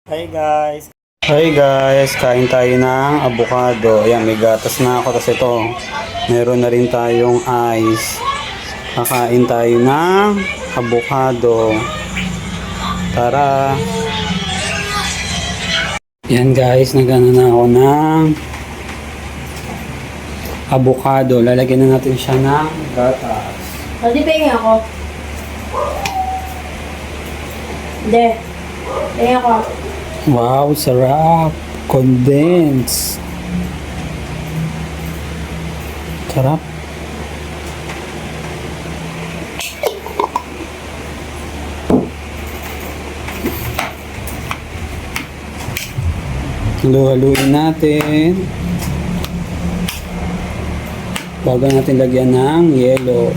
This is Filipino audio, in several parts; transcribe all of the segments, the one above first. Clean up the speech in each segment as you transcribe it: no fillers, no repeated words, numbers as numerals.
Hi guys, kain tayo ng avocado. Ayan, may gatas na ako. Tapos ito, meron na rin tayong ice. Kakain tayo ng avocado. Tara! Yan guys, nagana na ako ng avocado. Lalagyan na natin siya ng gatas. Hindi, pahinga ako. Hindi. Pahinga ako. Wow, sarap! Condense. Sarap. Halu-haluin natin. Bago natin lagyan ng yelo.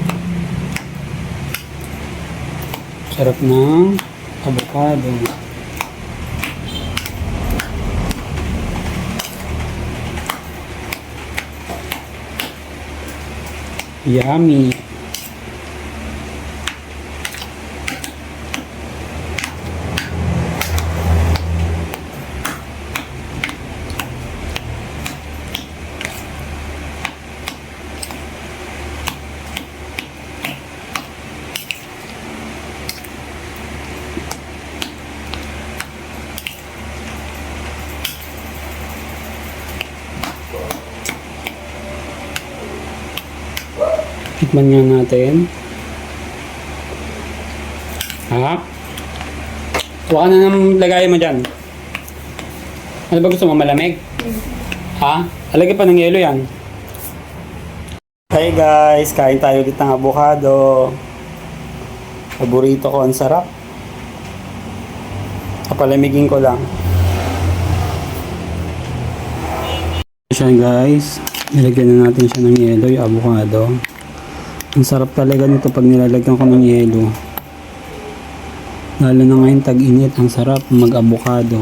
Sarap ng avocado. Yummy. Tikman nga natin. Ha? Huwag ka na nang lagay mo dyan. Ano ba gusto mo? Malamig? Ha? Alagay pa ng yelo yan. Hey guys, kain tayo ulit ng avocado. Paborito ko, ang sarap. Kapalamigin ko lang. Siya guys, nilagyan na natin siya ng yelo, yung avocado. Ang sarap talaga nito pag nilalagyan ko ng yelo. Lalo na ngayon tag-init, ang sarap mag-avocado.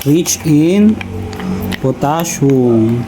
Rich in potassium.